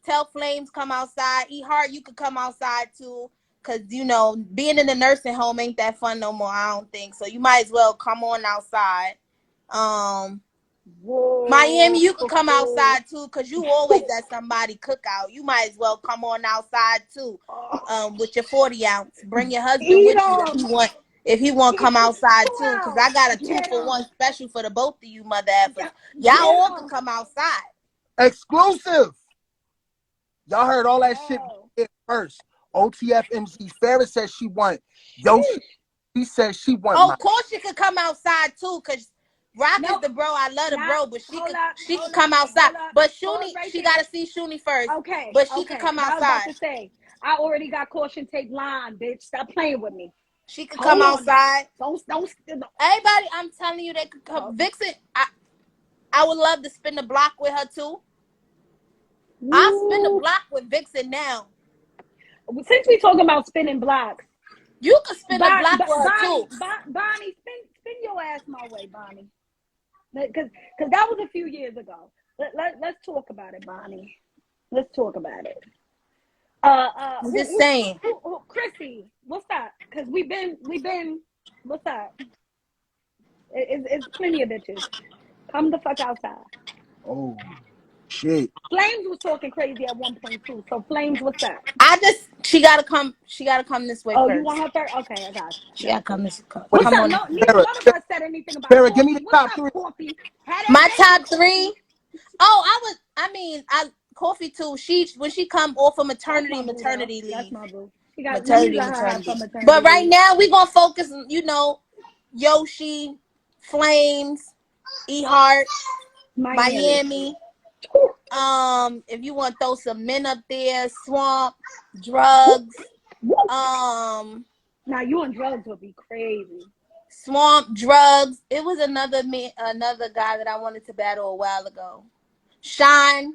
Tell Flames come outside. E Heart, you could come outside too. Cause being in the nursing home ain't that fun no more. I don't think so. You might as well come on outside. Um, Whoa. Miami, you could come outside too. Cause you always at somebody cookout. You might as well come on outside too. With your 40 ounce. Bring your husband Eat with you if them. he want. If he want to come outside too, cause I got a Get them. 2-for-1 special for the both of you mother effers. Y'all Get all could them. come outside. Exclusive. Y'all heard all that shit Yo. first. Otfmz. Phara says she want Yoshi. She says she want Oh, my. of course she could come outside too, cause Rock is Nope. the bro. I love the Not. bro, but she Hold could up. she could Hold up. come outside. Hold up. But Pause Shoonie, right she there. gotta see Shoonie first. Okay. But she could Okay. come I was about outside. to say, I already got caution tape line, bitch. Stop playing with me. She could come Hold on now. outside. Don't. Everybody, I'm telling you, they could come. Viixen, I would love to spin the block with her too. I'll spin the Ooh. block with Viixen now. Since we talking about spinning blocks, You could spin the block with her Bonnie, too. Bonnie, spin your ass my way, Bonnie. Because that was a few years ago. Let's talk about it, Bonnie. Let's talk about it. I'm just saying. Who Chrissy, what's that? Because we've been, what's that? It's plenty of bitches. Come the fuck outside. Oh shit. Flames was talking crazy at 1.2. So Flames, what's that? She gotta come. She gotta come this way Oh, you first. want her third? Okay, I got She you. gotta Got come you. this. What What's Come up? on. No, neither Phara? one of us said anything about Phara, give me Coffee. the What's top up, three. Coffee? Had that My baby, top Coffee. three. Oh, I mean, I Coffee too. When she come off of That's maternity my boo, though. That's leave. my boo. She got. Let me Maternity, let her have maternity. some maternity But right leave. now we gonna focus, Yoshi, Flames, E Heart, Miami. If you want to throw some men up there, Swamp, Drugs. Now you on drugs would be crazy. Swamp, Drugs. It was another guy that I wanted to battle a while ago. Shine.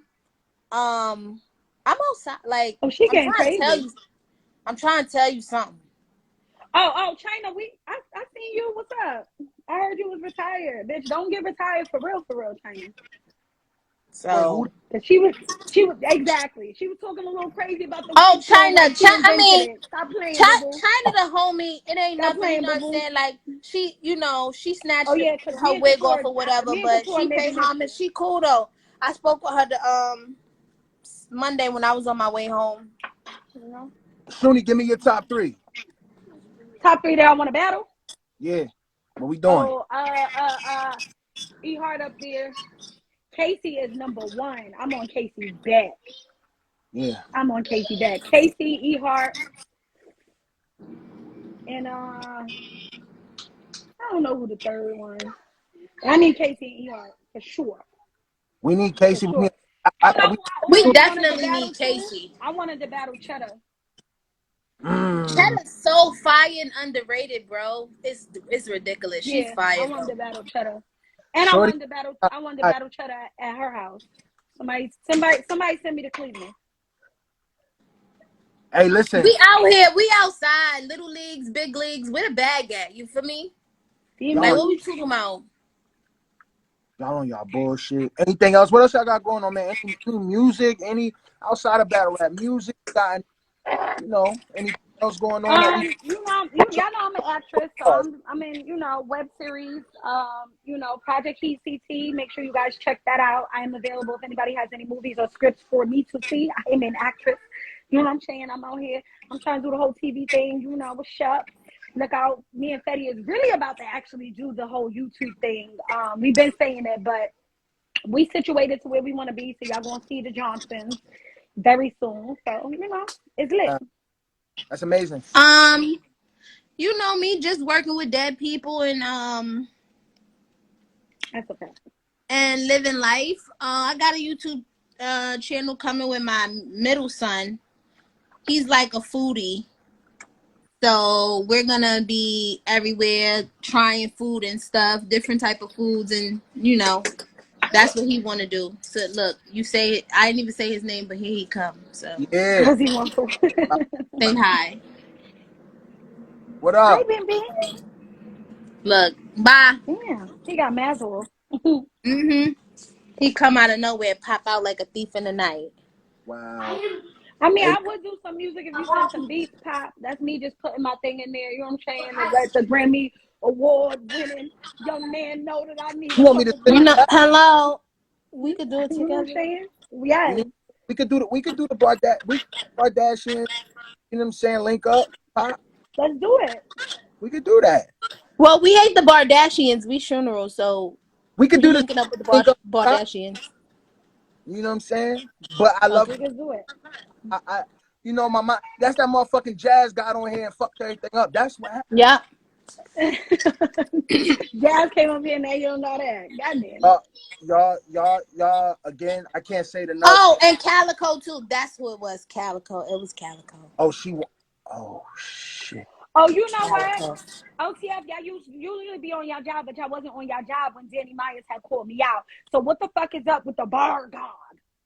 I'm outside. Like, Oh, she I'm getting trying to tell crazy. you. I'm trying to tell you something. Oh, China. I seen you. What's up? I heard you was retired, bitch. Don't get retired for real, China. Wait, who? So, Cause she was exactly. She was talking a little crazy about the oh, weed store China. like she invented it. Stop playing, boo boo. China the homie. It ain't Stop nothing. You playing, know boo what I'm boo. saying? Like, she Oh snatched yeah, cause her wig off or whatever, me and but Couture she paid making this. homage. She cool though. I spoke with her Monday when I was on my way home. You know. Shoonie, give me your top 3. Top 3 that I want to battle. Yeah. What we doing? Oh, E Heart up there. Casey is number 1. I'm on Casey's back. Yeah. I'm on Casey back. Casey, E Heart, and I don't know who the third one. I need Casey and E Heart for sure. We need For Casey. We sure. need, Oh no, who We I wanted to definitely battle need too? Casey. I wanted to battle Cheddar. mm, Cheddar's so fire and underrated, bro. It's ridiculous. She's Yeah, I fire wanted though. to battle Cheddar. And Shorty. I wanted to battle Cheddar at her house. Somebody send me to Cleveland. Hey, listen. We out here, we outside, little leagues, big leagues. Where the bag at? You feel me? Like, Y'all, what we talking about? y'all on y'all bullshit. Anything else? What else y'all got going on, man? Any music? Any outside of battle rap music? Got anything else going on that we? Y'all know I'm an actress, so I'm in, web series, Project Heat CT. Make sure you guys check that out. I am available if anybody has any movies or scripts for me to see. I am an actress. You know what I'm saying? I'm out here. I'm trying to do the whole TV thing. What's up? Look out. Me and Fetty is really about to actually do the whole YouTube thing. We've been saying it, but we situated to where we want to be. So y'all gonna see the Johnsons very soon. So, it's lit. That's amazing. You know me, just working with dead people and That's okay. and living life. I got a YouTube channel coming with my middle son. He's like a foodie. So we're gonna be everywhere trying food and stuff, different type of foods, and that's what he want to do. So look, you say it. I didn't even say his name, but here he comes. So Yeah. Cause he wants to. say hi. What Hi, up? Bimby. Look, bye. Damn, he got Mazel. He come out of nowhere, pop out like a thief in the night. Wow. I mean, Hey, I would do some music if you send some beats, Pop. That's me just putting my thing in there. You know what I'm saying? To let the Grammy award-winning young man know that I need you a want me to couple send you bars. that? Hello. We could do it You know what I'm together. saying? We Yes. need. We could do the Bardashians. You know what I'm saying? Link up. Pop. Let's do it. We could do that. Well, we hate the Bardashians. We Shooneral, so We could he do this. linking up with the Link up. Pop. Bardashians. You know what I'm saying? But I love. Okay, let's do it. My mind. That's that motherfucking jazz got on here and fucked everything up. That's what happened. Yeah. Jazz came up here and now you don't know that. God damn it. Y'all. Again, I can't say it enough. Oh, and Calico too. That's who it was. Calico. It was Calico. Oh, oh shit. Oh, you know what? Calico. OTF, y'all usually be on y'all job, but y'all wasn't on y'all job when Danny Myers had called me out. So what the fuck is up with the bar god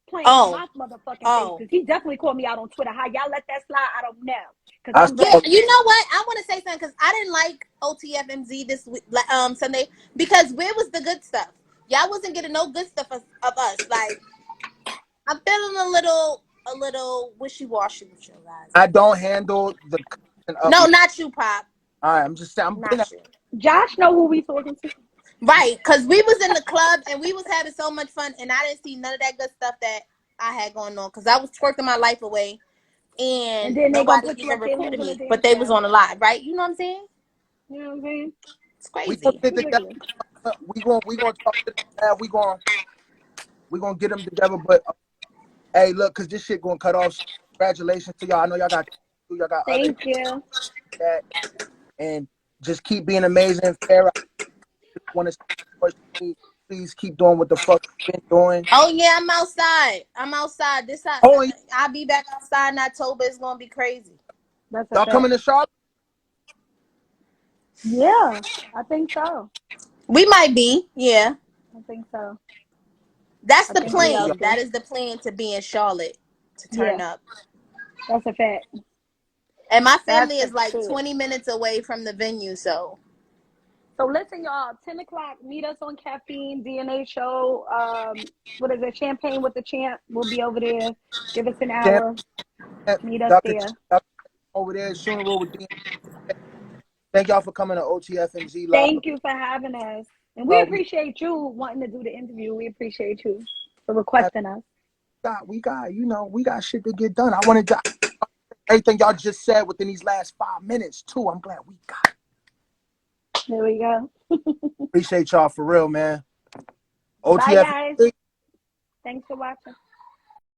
playing in my motherfucking face? Because he definitely called me out on Twitter. How y'all let that slide? I don't know. Because I I'm saw. Yeah, ready. you know what? I want to say something because I didn't like OTFMZ this week, Sunday, because where was the good stuff? Y'all wasn't getting no good stuff of us. Like, I'm feeling a little wishy washy with you guys. I don't handle the content of No, my. not you, Pop. All right, I'm just saying. Not you. Josh know who we talking to. Right, because we was in the club and we was having so much fun, and I didn't see none of that good stuff that I had going on because I was twerking my life away, And and then they gonna nobody put you even up there recorded losing a me, damn but they was show. on the live, right? You know what I'm saying? You know what I'm saying? It's We gonna crazy. get together. Ridiculous. We gonna talk to them. We gonna get them together. But hey, look, cause this shit gonna cut off. Congratulations to y'all. I know y'all got Y'all got other Thank you. that, and just keep being amazing. Phara, want to please keep doing what the fuck you've been doing. Oh yeah, I'm outside. I'm outside. Oh, and I'll be back outside in October. It's gonna be crazy. That's a y'all fact. coming to Charlotte? Yeah, I think so. We might be. Yeah, I think so. that's I the think we Yeah, out plan. there. That is the plan, to be in Charlotte, to Yeah, turn up. that's a fact. And my That's family a is like fact. 20 minutes away from the venue, so So listen, y'all. 10 o'clock. Meet us on Caffeine DNA Show. What is it? Champagne with the Champ. We'll be over there. Give us an Champ, hour. Meet us Dr. there. over there, Shooneral with D. Thank y'all for coming to Otfmz Live. Thank you for having us, and we We appreciate you wanting to do the interview. We appreciate you for requesting us. we got shit to get done. I wanted to everything y'all just said within these last 5 minutes too. I'm glad we got. There we go. Appreciate y'all for real, man. Bye, OTF. guys. Thanks for watching.